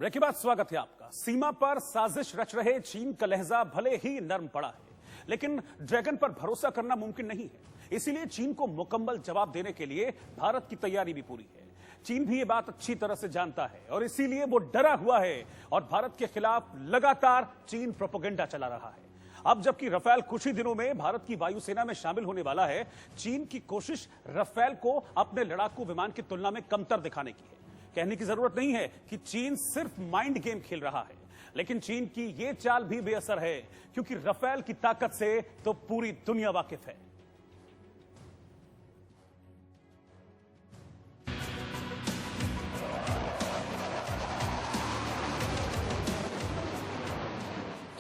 Break के बाद स्वागत है आपका। सीमा पर साजिश रच रहे चीन का लहजा भले ही नर्म पड़ा है, लेकिन ड्रैगन पर भरोसा करना मुमकिन नहीं है। इसीलिए चीन को मुकम्मल जवाब देने के लिए भारत की तैयारी भी पूरी है। चीन भी ये बात अच्छी तरह से जानता है और इसीलिए वो डरा हुआ है और भारत के खिलाफ लगातार चीन प्रोपेगेंडा चला रहा है। अब जबकि राफेल कुछ ही दिनों में भारत की वायुसेना में शामिल होने वाला है, चीन की कोशिश राफेल को अपने लड़ाकू विमान की तुलना में कमतर दिखाने की है। कहने की जरूरत नहीं है कि चीन सिर्फ माइंड गेम खेल रहा है, लेकिन चीन की यह चाल भी बेअसर है, क्योंकि राफेल की ताकत से तो पूरी दुनिया वाकिफ है।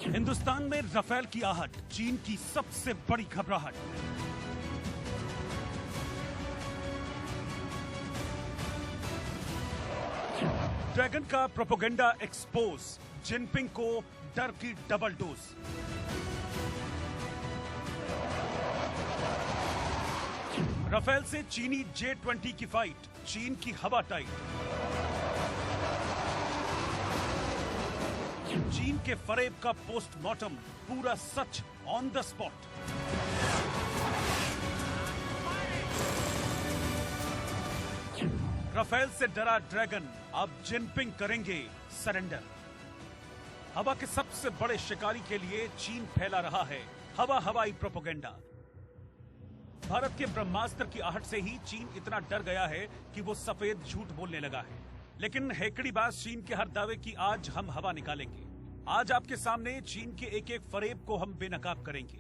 हिंदुस्तान में राफेल की आहट चीन की सबसे बड़ी घबराहट। ड्रैगन का प्रोपेगेंडा एक्सपोज, जिनपिंग को डर की डबल डोज। राफेल से चीनी J-20 की फाइट, चीन की हवा टाइट। चीन के फरेब का पोस्टमार्टम, पूरा such on the spot. Rafale से डरा ड्रैगन, अब जिनपिंग करेंगे सरेंडर। हवा के सबसे बड़े शिकारी के लिए चीन फैला रहा है हवाई प्रोपेगेंडा। भारत के ब्रह्मास्त्र की आहट से ही चीन इतना डर गया है कि वो सफेद झूठ बोलने लगा है। लेकिन हेकड़ीबाज चीन के हर दावे की आज हम हवा निकालेंगे। आज आपके सामने चीन के एक एक फरेब को हम बेनकाब करेंगे।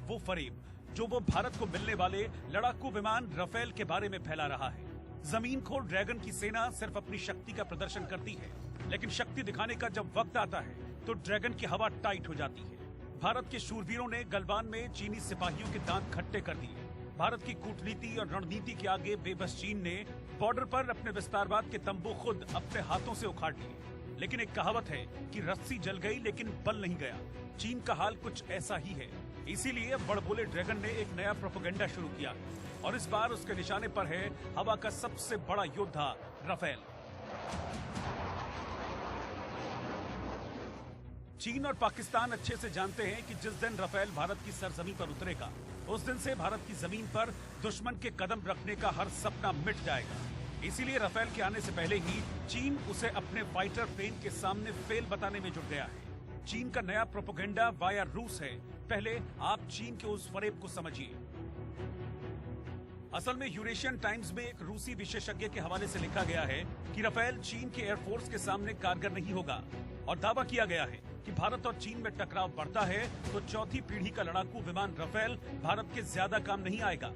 वो फरेब जो वो भारत को मिलने वाले लड़ाकू विमान राफेल के बारे में फैला रहा है। जमीन खोर ड्रैगन की सेना सिर्फ अपनी शक्ति का प्रदर्शन करती है, लेकिन शक्ति दिखाने का जब वक्त आता है तो ड्रैगन की हवा टाइट हो जाती है। भारत के शूरवीरों ने गलवान में चीनी सिपाहियों के दांत खट्टे कर दिए। भारत की कूटनीति और रणनीति के आगे बेबस चीन ने बॉर्डर पर अपने विस्तारवाद के तंबू खुद अपने हाथों से उखाड़ लिए। लेकिन एक कहावत है कि रस्सी जल गई लेकिन बल नहीं गया। चीन का हाल कुछ ऐसा ही है। इसीलिए बड़बोले ड्रैगन ने एक नया प्रोपेगेंडा शुरू किया और इस बार उसके निशाने पर है हवा का सबसे बड़ा योद्धा राफेल। चीन और पाकिस्तान अच्छे से जानते हैं कि जिस दिन राफेल भारत की सरजमी पर उतरेगा, उस दिन से भारत की जमीन पर दुश्मन के कदम रखने का हर सपना मिट जाएगा। इसीलिए राफेल के आने से पहले ही चीन उसे अपने फाइटर प्लेन के सामने फेल बताने में जुट गया है। चीन का नया प्रोपेगेंडा वाया रूस है। पहले आप चीन के उस फरेब को समझिए। असल में यूरेशियन टाइम्स में एक रूसी विशेषज्ञ के हवाले से लिखा गया है कि राफेल चीन के एयरफोर्स के सामने कारगर नहीं होगा और दावा किया गया है कि भारत और चीन में टकराव बढ़ता है तो चौथी पीढ़ी का लड़ाकू विमान राफेल भारत के ज्यादा काम नहीं आएगा।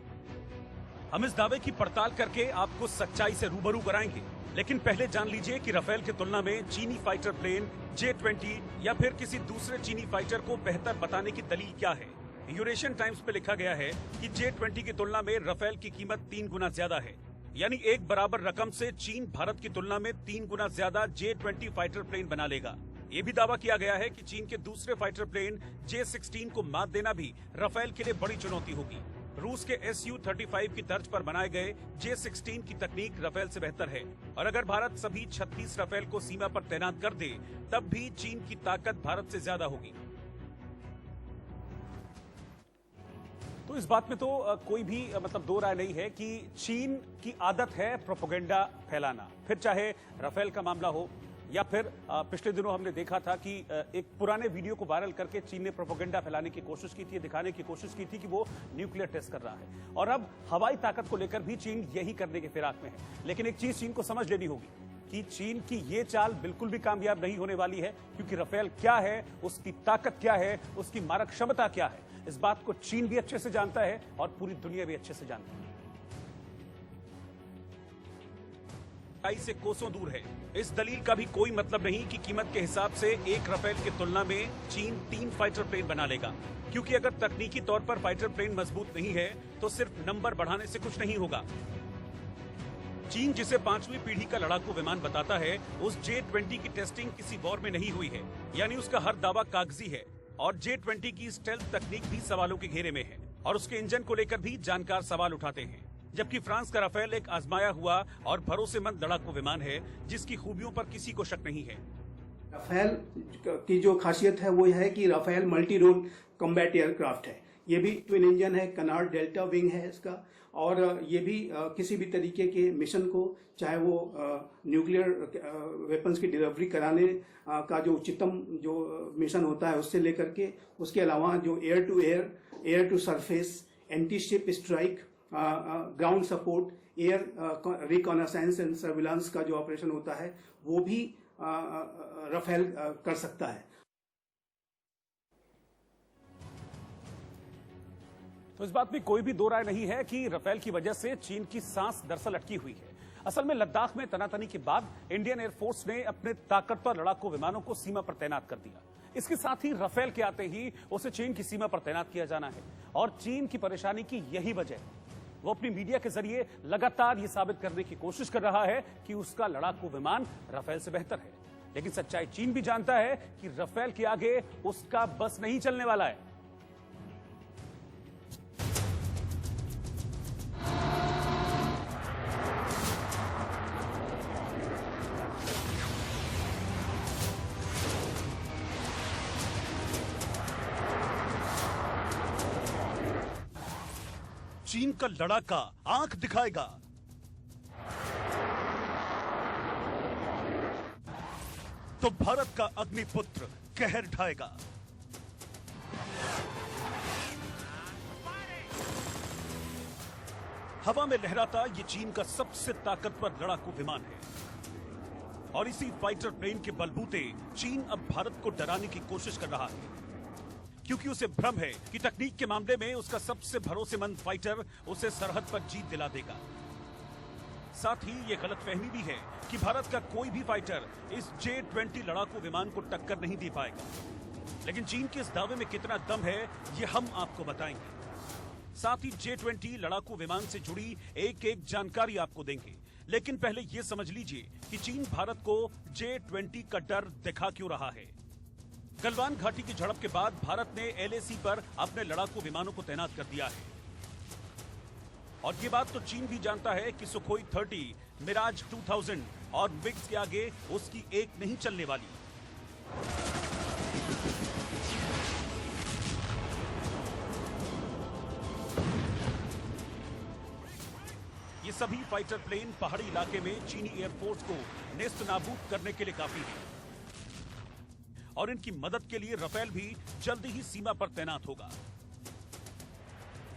हम इस दावे की पड़ताल करके आपको सच्चाई से रूबरू कराएंगे, लेकिन पहले जान लीजिए कि राफेल की तुलना में चीनी फाइटर प्लेन J-20 या फिर किसी दूसरे चीनी फाइटर को बेहतर बताने की दलील क्या है। यूरेशियन टाइम्स पे लिखा गया है कि J-20 की तुलना में राफेल की कीमत 3 गुना ज्यादा है, यानी एक बराबर रकम से चीन भारत की तुलना में 3 गुना ज्यादा J-20 फाइटर प्लेन बना लेगा। ये भी दावा किया गया है कि चीन के दूसरे फाइटर प्लेन J-16 को मात देना भी राफेल के लिए बड़ी चुनौती होगी। रूस के Su-35 की तर्ज पर बनाए गए J-16 की तकनीक राफेल से बेहतर है और अगर भारत सभी 36 राफेल को सीमा पर तैनात कर दे, तब भी चीन की ताकत भारत से ज्यादा होगी। तो इस बात में तो कोई भी दो राय नहीं है कि चीन की आदत है प्रोपेगेंडा फैलाना, फिर चाहे राफेल का मामला हो या फिर पिछले दिनों हमने देखा था कि एक पुराने वीडियो को वायरल करके चीन ने प्रोपेगेंडा फैलाने की कोशिश की थी, दिखाने की कोशिश की थी कि वो न्यूक्लियर टेस्ट कर रहा है और अब हवाई ताकत को लेकर भी चीन यही करने के फिराक में है। लेकिन एक चीज चीन को समझ लेनी होगी कि चीन की ये चाल बिल्कुल भी कामयाब नहीं होने वाली है, क्योंकि राफेल क्या है, उसकी ताकत क्या है, उसकी मारक क्षमता क्या है, इस बात को चीन भी अच्छे से जानता है और पूरी दुनिया भी अच्छे से जानती है। से कोसों दूर है। इस दलील का भी कोई मतलब नहीं कि कीमत के हिसाब से एक राफेल की तुलना में चीन 3 फाइटर प्लेन बना लेगा, क्योंकि अगर तकनीकी तौर पर फाइटर प्लेन मजबूत नहीं है तो सिर्फ नंबर बढ़ाने से कुछ नहीं होगा। चीन जिसे 5वीं पीढ़ी का लड़ाकू विमान बताता है, उस J-20 की टेस्टिंग किसी वॉर में नहीं हुई है, यानी उसका हर दावा कागजी है और J-20 की स्टेल्थ तकनीक भी सवालों के घेरे में है और उसके इंजन को लेकर भी जानकार सवाल उठाते हैं। जबकि फ्रांस का राफेल एक आजमाया हुआ और भरोसेमंद लड़ाकू विमान है जिसकी खूबियों पर किसी को शक नहीं है। राफेल की जो खासियत है वो है कि Rafale multi role combat aircraft है। ये भी ट्विन इंजन है, कनार्ड डेल्टा विंग है इसका, और ये भी किसी भी तरीके के मिशन को, चाहे वो न्यूक्लियर वेपन्स की डिलीवरी कराने का जो उच्चतम जो मिशन होता है उससे लेकर के, उसके अलावा जो air to air, air to surface, anti ship strike, ground support, air reconnaissance and surveillance का जो ऑपरेशन होता है वो भी राफेल कर सकता है। तो इस बात में कोई भी दो राय नहीं है कि राफेल की वजह से चीन की सांस दरअसल अटकी हुई है। असल में लद्दाख में तनातनी के बाद इंडियन एयरफोर्स ने अपने ताकतवर लड़ाकू विमानों को सीमा पर तैनात कर दिया। इसके साथ ही राफेल के आते ही उसे चीन की सीमा पर तैनात किया जाना है, और चीन की परेशानी की यही वजह है। वो अपनी मीडिया के जरिए लगातार ये साबित करने की कोशिश कर रहा है कि उसका लड़ाकू विमान राफेल से बेहतर है, लेकिन सच्चाई चीन भी जानता है कि राफेल के आगे उसका बस नहीं चलने वाला है। चीन का लड़ाका आंख दिखाएगा, तो भारत का अग्निपुत्र कहर ढाएगा। हवा में लहराता ये चीन का सबसे ताकतवर लड़ाकू विमान है, और इसी फाइटर प्लेन के बलबूते चीन अब भारत को डराने की कोशिश कर रहा है, क्योंकि उसे भ्रम है कि तकनीक के मामले में उसका सबसे भरोसेमंद फाइटर उसे सरहद पर जीत दिला देगा। साथ ही यह गलतफहमी भी है कि भारत का कोई भी फाइटर इस J-20 लड़ाकू विमान को टक्कर नहीं दे पाएगा। लेकिन चीन के इस दावे में कितना दम है, ये हम आपको बताएंगे। साथ ही J-20 लड़ाकू विमान से जुड़ी एक एक जानकारी आपको देंगे। लेकिन पहले यह समझ लीजिए कि चीन भारत को J-20 का डर दिखा क्यों रहा है। गलवान घाटी की झड़प के बाद भारत ने LAC पर अपने लड़ाकू विमानों को तैनात कर दिया है, और ये बात तो चीन भी जानता है कि सुखोई 30, मिराज 2000 और मिग्स के आगे उसकी एक नहीं चलने वाली। ये सभी फाइटर प्लेन पहाड़ी इलाके में चीनी एयरफोर्स को नेस्त नाबूद करने के लिए काफी है, और इनकी मदद के लिए राफेल भी जल्दी ही सीमा पर तैनात होगा।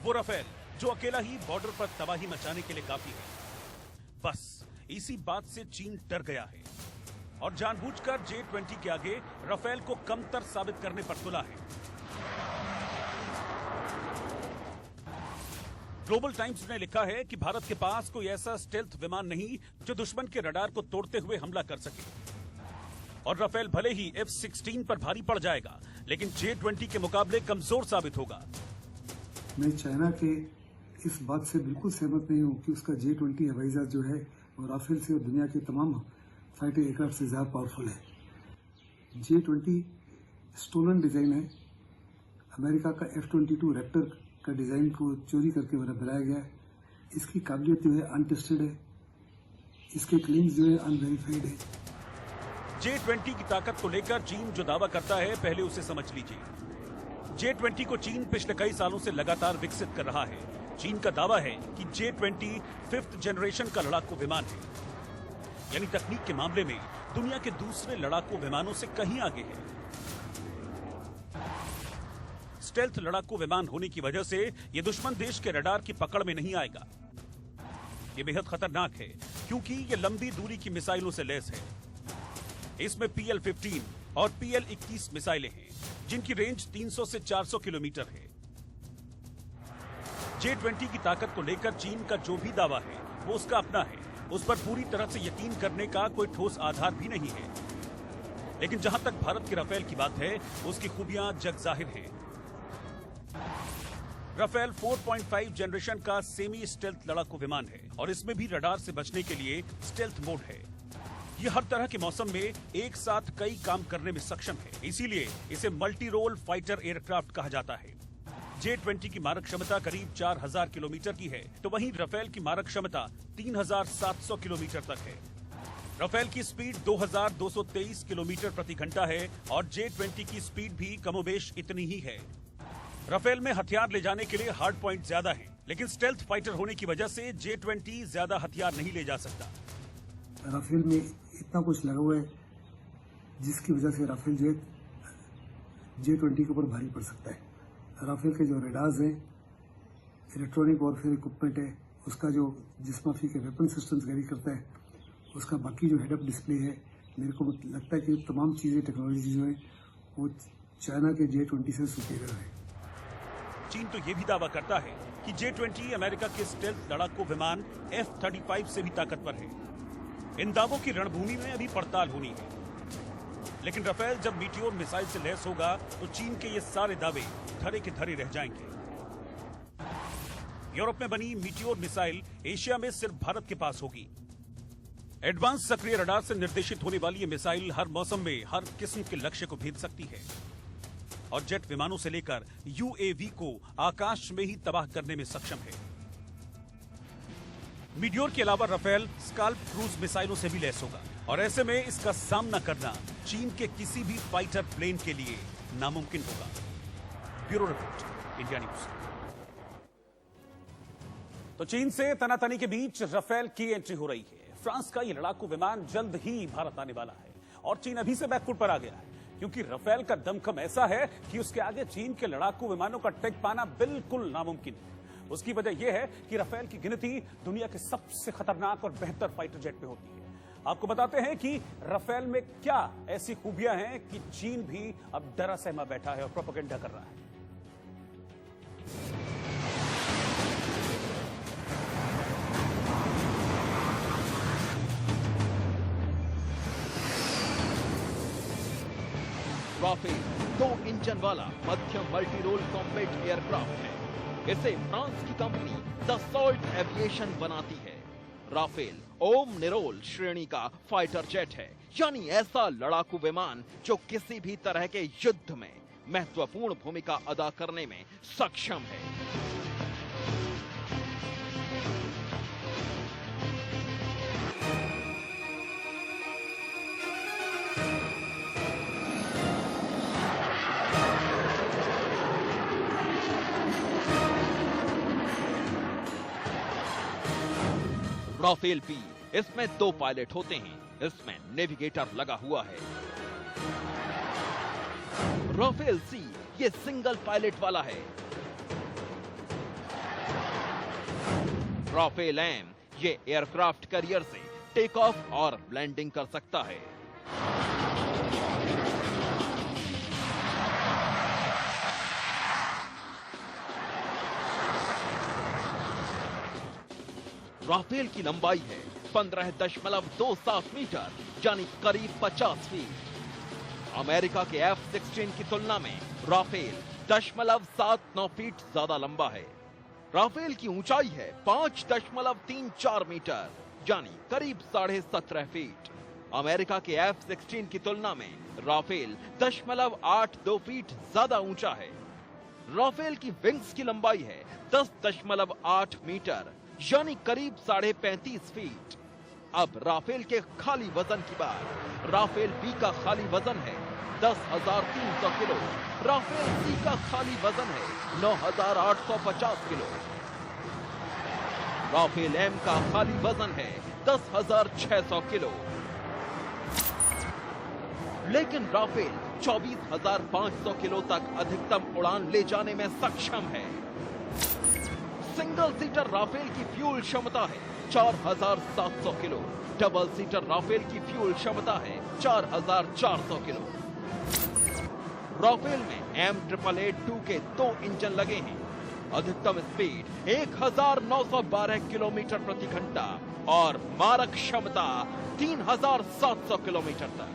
वो राफेल जो अकेला ही बॉर्डर पर तबाही मचाने के लिए काफी है। बस इसी बात से चीन डर गया है, और जानबूझकर J-20 के आगे राफेल को कमतर साबित करने पर तुला है। ग्लोबल टाइम्स ने लिखा है कि भारत के पास कोई ऐसा स्टेल्थ विमान नहीं जो दुश्मन के रडार को तोड़ते हुए हमला कर सके, और राफेल भले ही F-16 पर भारी पड़ जाएगा, लेकिन J-20 के मुकाबले कमजोर साबित होगा। मैं चाइना के इस बात से बिल्कुल सहमत नहीं हूँ कि उसका J-20 हवाई जहाज जो है वो राफेल से और दुनिया के तमाम फाइटर एयरक्राफ्ट से ज्यादा पावरफुल है। J-20 स्टोलन डिजाइन है। अमेरिका का F-22 रैप्टर का डिजाइन को चोरी करके बनाया गया है। इसकी काबिलियत जो है अनटेस्टेड है, इसके क्लेम्स जो है अनवेरिफाइड है। J-20 की ताकत को लेकर चीन जो दावा करता है, पहले उसे समझ लीजिए। J-20 को चीन पिछले कई सालों से लगातार विकसित कर रहा है। चीन का दावा है कि J-20 5th जनरेशन का लड़ाकू विमान है, यानी तकनीक के मामले में दुनिया के दूसरे लड़ाकू विमानों से कहीं आगे है। स्टेल्थ लड़ाकू विमान होने की वजह से यह दुश्मन देश के रडार की पकड़ में नहीं आएगा। यह बेहद खतरनाक है, क्योंकि यह लंबी दूरी की मिसाइलों से लैस है। इसमें PL-15 और PL-21 मिसाइलें हैं, जिनकी रेंज 300 से 400 किलोमीटर है। J-20 की ताकत को लेकर चीन का जो भी दावा है वो उसका अपना है, उस पर पूरी तरह से यकीन करने का कोई ठोस आधार भी नहीं है। लेकिन जहां तक भारत के राफेल की बात है, उसकी खूबियां जग जाहिर है। राफेल 4.5 जनरेशन का सेमी स्टेल्थ लड़ाकू विमान है, और इसमें भी रडार से बचने के लिए स्टेल्थ मोड है। यह हर तरह के मौसम में एक साथ कई काम करने में सक्षम है, इसीलिए इसे मल्टी रोल फाइटर एयरक्राफ्ट कहा जाता है। J-20 की मारक क्षमता करीब 4000 किलोमीटर की है, तो वहीं राफेल की मारक क्षमता 3700 किलोमीटर तक है। राफेल की स्पीड 2223 किलोमीटर प्रति घंटा है और J-20 की स्पीड भी कमोबेश इतनी ही है। राफेल में हथियार ले जाने के लिए हार्ड पॉइंट ज्यादा है, लेकिन स्टेल्थ फाइटर होने की वजह से J-20 ज्यादा हथियार नहीं ले जा सकता। राफेल में इतना कुछ लगा हुआ है जिसकी वजह से राफेल जो J-20 के ऊपर भारी पड़ सकता है। राफेल के जो रेडार्स हैं, इलेक्ट्रॉनिक वॉरफेयर इक्विपमेंट है, उसका जो जिस माफी के वेपन सिस्टम्स कैरी करता है, उसका बाकी जो हेडअप डिस्प्ले है, मेरे को लगता है कि तमाम चीजें टेक्नोलॉजी जो है वो चाइना के J-20 से सुपीरियर है। चीन तो ये भी दावा करता है कि J-20 अमेरिका के स्टेल्थ लड़ाकू विमान F-35 से भी ताकतवर है। इन दावों की रणभूमि में अभी पड़ताल होनी है, लेकिन राफेल जब मीटियोर मिसाइल से लैस होगा तो चीन के ये सारे दावे धरे के धरे रह जाएंगे। यूरोप में बनी मीटियोर मिसाइल एशिया में सिर्फ भारत के पास होगी। एडवांस सक्रिय रडार से निर्देशित होने वाली ये मिसाइल हर मौसम में हर किस्म के लक्ष्य को भेद सकती है और जेट विमानों से लेकर UAV को आकाश में ही तबाह करने में सक्षम है। मीटियोर के अलावा राफेल स्काल्प क्रूज मिसाइलों से भी लैस होगा और ऐसे में इसका सामना करना चीन के किसी भी फाइटर प्लेन के लिए नामुमकिन होगा। Bureau report, India news. तो चीन से तनातनी के बीच राफेल की एंट्री हो रही है। फ्रांस का ये लड़ाकू विमान जल्द ही भारत आने वाला है और चीन अभी से बैकफुट पर आ गया है, क्योंकि राफेल का दमखम ऐसा है कि उसके आगे चीन के लड़ाकू विमानों का टेक पाना बिल्कुल नामुमकिन है। उसकी वजह यह है कि राफेल की गिनती दुनिया के सबसे खतरनाक और बेहतर फाइटर जेट में होती है। आपको बताते हैं कि राफेल में क्या ऐसी खूबियां हैं कि चीन भी अब डरा सहमा बैठा है और प्रोपेगेंडा कर रहा है। राफेल 2 इंजन वाला मध्यम मल्टी रोल कॉम्बैट एयरक्राफ्ट है। इसे फ्रांस की कंपनी दसॉल्ट एविएशन बनाती है। राफेल ओम निरोल श्रेणी का फाइटर जेट है, यानी ऐसा लड़ाकू विमान जो किसी भी तरह के युद्ध में महत्वपूर्ण भूमिका अदा करने में सक्षम है। राफेल भी इसमें 2 पायलट होते हैं। इसमें नेविगेटर लगा हुआ है। राफेल सी ये सिंगल पायलट वाला है। राफेल एम ये एयरक्राफ्ट कैरियर से टेक ऑफ और लैंडिंग कर सकता है। राफेल की लंबाई है 15.27 मीटर, यानी करीब 50 फीट। अमेरिका के F-16 की तुलना में राफेल 0.79 फीट ज्यादा लंबा है। राफेल की ऊंचाई है 5.34 मीटर, यानी करीब 17.5 फीट। अमेरिका के F-16 की तुलना में राफेल 0.82 फीट ज्यादा ऊंचा है। राफेल की विंग्स की लंबाई है 10.8 मीटर, यानी करीब 35.5 फीट। अब राफेल के खाली वजन की बात। राफेल बी का खाली वजन है 10,300 किलो। राफेल सी का खाली वजन है 9,850 किलो। राफेल एम का खाली वजन है 10,600 किलो। लेकिन राफेल 24,500 किलो तक अधिकतम उड़ान ले जाने में सक्षम है। सिंगल सीटर राफेल की फ्यूल क्षमता है 4,700 किलो। डबल सीटर राफेल की फ्यूल क्षमता है 4,400 किलो। राफेल में M882 के 2 इंजन लगे हैं। अधिकतम स्पीड 1,912 किलोमीटर प्रति घंटा और मारक क्षमता 3,700 किलोमीटर तक,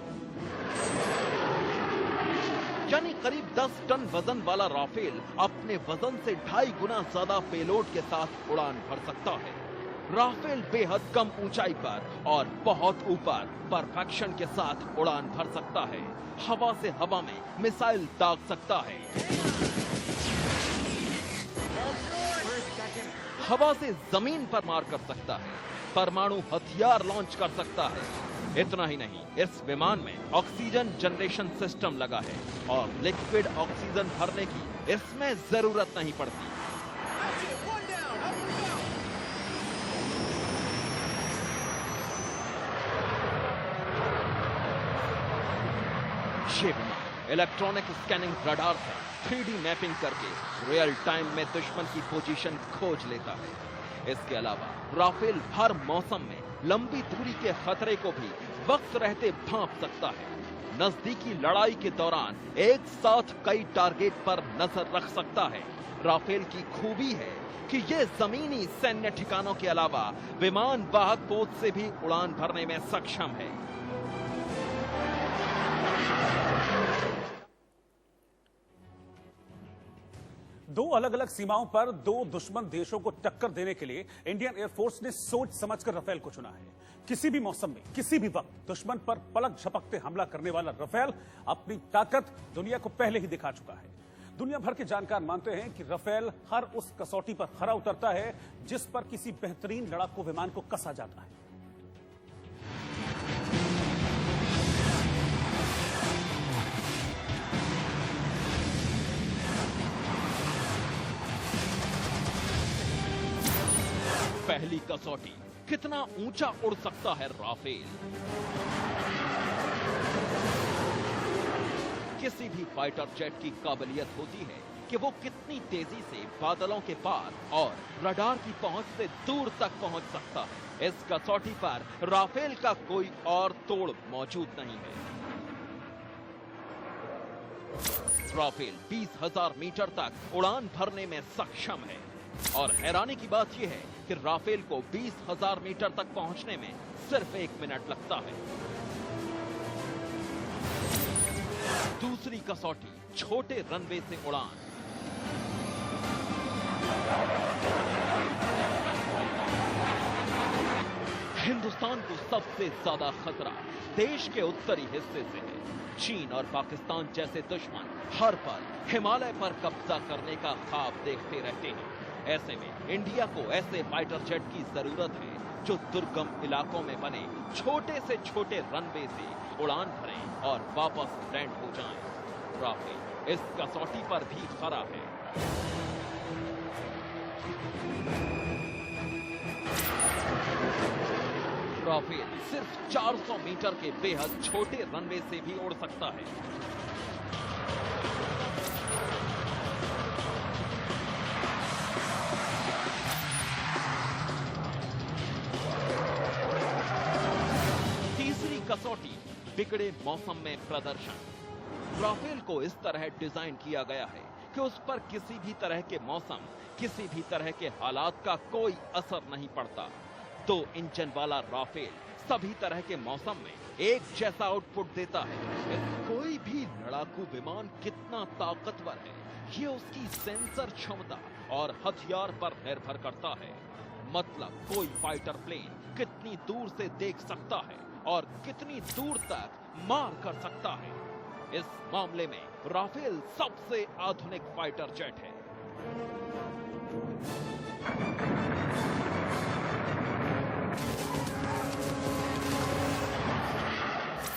यानी करीब 10 टन वजन वाला राफेल अपने वजन से 2.5 गुना ज्यादा पेलोड के साथ उड़ान भर सकता है। राफेल बेहद कम ऊंचाई पर और बहुत ऊपर परफेक्शन के साथ उड़ान भर सकता है। हवा से हवा में मिसाइल दाग सकता है। हवा से जमीन पर मार कर सकता है। परमाणु हथियार लॉन्च कर सकता है। इतना ही नहीं, इस विमान में ऑक्सीजन जनरेशन सिस्टम लगा है और लिक्विड ऑक्सीजन भरने की इसमें जरूरत नहीं पड़ती। ये विमान इलेक्ट्रॉनिक स्कैनिंग रडार से 3D मैपिंग करके रियल टाइम में दुश्मन की पोजीशन खोज लेता है। इसके अलावा राफेल हर मौसम में लंबी दूरी के खतरे को भी वक्त रहते भांप सकता है। नजदीकी लड़ाई के दौरान एक साथ कई टारगेट पर नजर रख सकता है। राफेल की खूबी है कि ये जमीनी सैन्य ठिकानों के अलावा विमान वाहक पोत से भी उड़ान भरने में सक्षम है। दो अलग अलग सीमाओं पर दो दुश्मन देशों को टक्कर देने के लिए इंडियन एयरफोर्स ने सोच समझकर राफेल को चुना है। किसी भी मौसम में, किसी भी वक्त दुश्मन पर पलक झपकते हमला करने वाला राफेल अपनी ताकत दुनिया को पहले ही दिखा चुका है। दुनिया भर के जानकार मानते हैं कि राफेल हर उस कसौटी पर खरा उतरता है जिस पर किसी बेहतरीन लड़ाकू विमान को कसा जाता है। पहली कसौटी, कितना ऊंचा उड़ सकता है राफेल। किसी भी फाइटर जेट की काबिलियत होती है कि वो कितनी तेजी से बादलों के पार और रडार की पहुंच से दूर तक पहुंच सकता है। इस कसौटी पर राफेल का कोई और तोड़ मौजूद नहीं है। राफेल 20,000 मीटर तक उड़ान भरने में सक्षम है और हैरानी की बात यह है कि राफेल को 20,000 मीटर तक पहुंचने में सिर्फ 1 मिनट लगता है। दूसरी कसौटी, छोटे रनवे से उड़ान। हिंदुस्तान को सबसे ज्यादा खतरा देश के उत्तरी हिस्से से है। चीन और पाकिस्तान जैसे दुश्मन हर पल हिमालय पर कब्जा करने का ख्वाब देखते रहते हैं। ऐसे में इंडिया को ऐसे फाइटर जेट की जरूरत है जो दुर्गम इलाकों में बने छोटे से छोटे रनवे से उड़ान भरें और वापस लैंड हो जाएं। राफेल इस कसौटी पर भी खरा है। राफेल सिर्फ 400 मीटर के बेहद छोटे रनवे से भी उड़ सकता है। कसौटी, बिगड़े मौसम में प्रदर्शन। राफेल को इस तरह डिजाइन किया गया है कि उस पर किसी भी तरह के मौसम, किसी भी तरह के हालात का कोई असर नहीं पड़ता। 2 इंजन वाला राफेल सभी तरह के मौसम में एक जैसा आउटपुट देता है। कोई भी लड़ाकू विमान कितना ताकतवर है, ये उसकी सेंसर क्षमता और हथियार पर निर्भर करता है। मतलब कोई फाइटर प्लेन कितनी दूर से देख सकता है और कितनी दूर तक मार कर सकता है। इस मामले में राफेल सबसे आधुनिक फाइटर जेट है।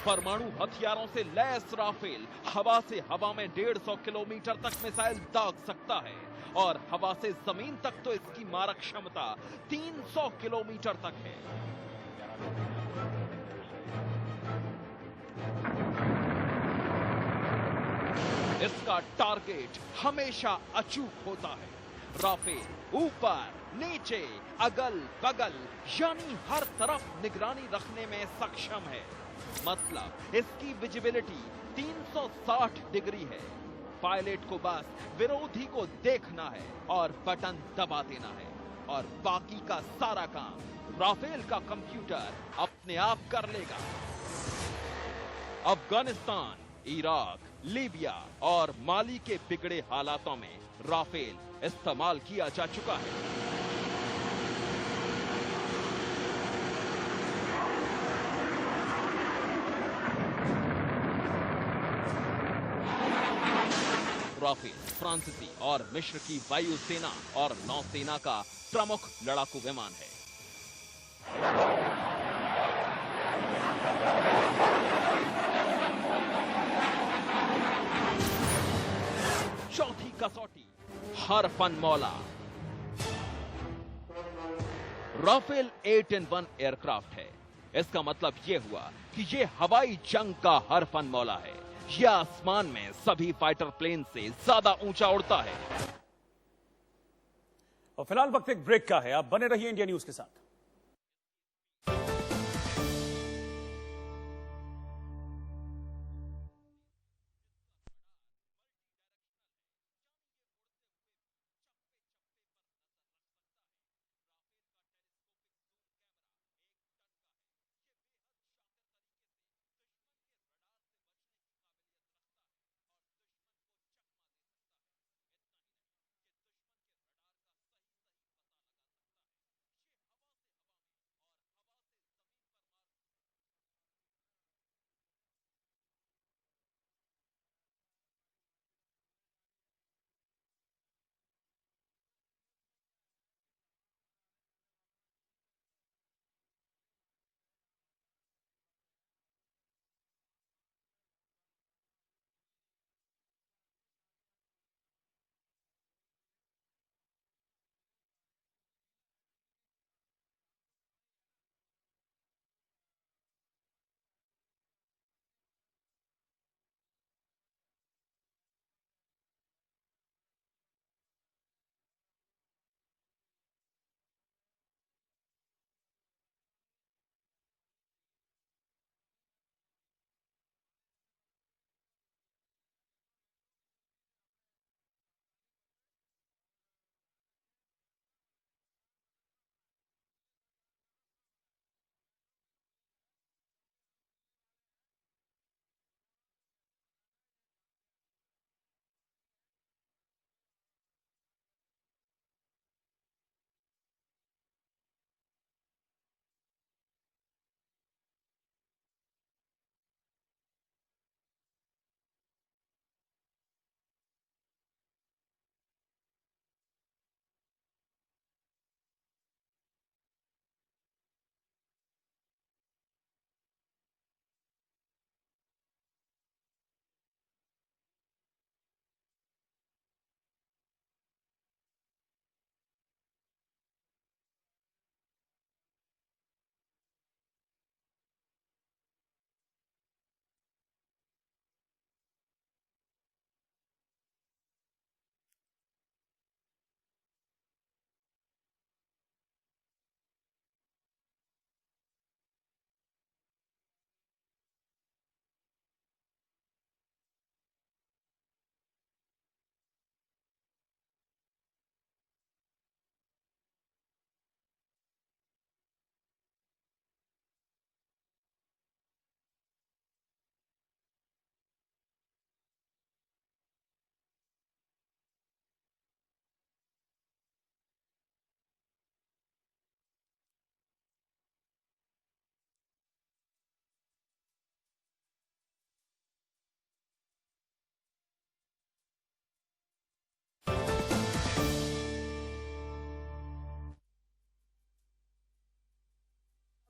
परमाणु हथियारों से लैस राफेल हवा से हवा में 150 किलोमीटर तक मिसाइल दाग सकता है और हवा से जमीन तक तो इसकी मारक क्षमता 300 किलोमीटर तक है। इसका टारगेट हमेशा अचूक होता है। राफेल ऊपर, नीचे, अगल बगल यानी हर तरफ निगरानी रखने में सक्षम है। मतलब इसकी विजिबिलिटी 360 डिग्री है। पायलट को बस विरोधी को देखना है और बटन दबा देना है और बाकी का सारा काम राफेल का कंप्यूटर अपने आप कर लेगा। अफगानिस्तान, इराक, लीबिया और माली के बिगड़े हालातों में राफेल इस्तेमाल किया जा चुका है। राफेल फ्रांसीसी और मिस्र की वायुसेना और नौसेना का प्रमुख लड़ाकू विमान है। कसौटी हर फन मौला। राफेल 8-in-1 एयरक्राफ्ट है। इसका मतलब यह हुआ कि ये हवाई जंग का हर फन मौला है। यह आसमान में सभी फाइटर प्लेन से ज्यादा ऊंचा उड़ता है। और फिलहाल वक्त एक ब्रेक का है। आप बने रहिए इंडिया न्यूज के साथ।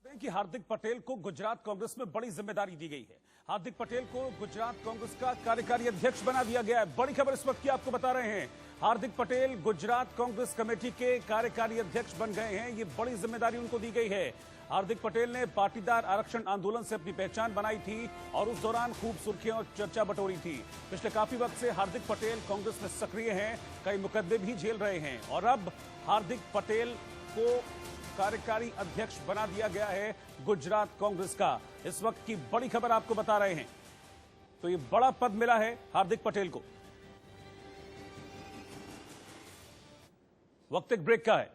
कि हार्दिक पटेल को गुजरात कांग्रेस में बड़ी जिम्मेदारी दी गई है। हार्दिक पटेल को गुजरात कांग्रेस का कार्यकारी अध्यक्ष बना दिया गया है। बड़ी खबर इस वक्त की आपको बता रहे हैं। हार्दिक पटेल गुजरात कांग्रेस कमेटी के कार्यकारी अध्यक्ष बन गए हैं। ये बड़ी जिम्मेदारी उनको दी गई है। हार्दिक पटेल ने पाटीदार आरक्षण आंदोलन से अपनी पहचान बनाई थी और उस दौरान खूब सुर्खियां और चर्चा बटोरी थी। पिछले काफी वक्त से हार्दिक पटेल कांग्रेस में सक्रिय हैं, कई मुकदमे भी झेल रहे हैं और अब हार्दिक पटेल को कार्यकारी अध्यक्ष बना दिया गया है गुजरात कांग्रेस का। इस वक्त की बड़ी खबर आपको बता रहे हैं। तो ये बड़ा पद मिला है हार्दिक पटेल को। वक्त एक ब्रेक का है।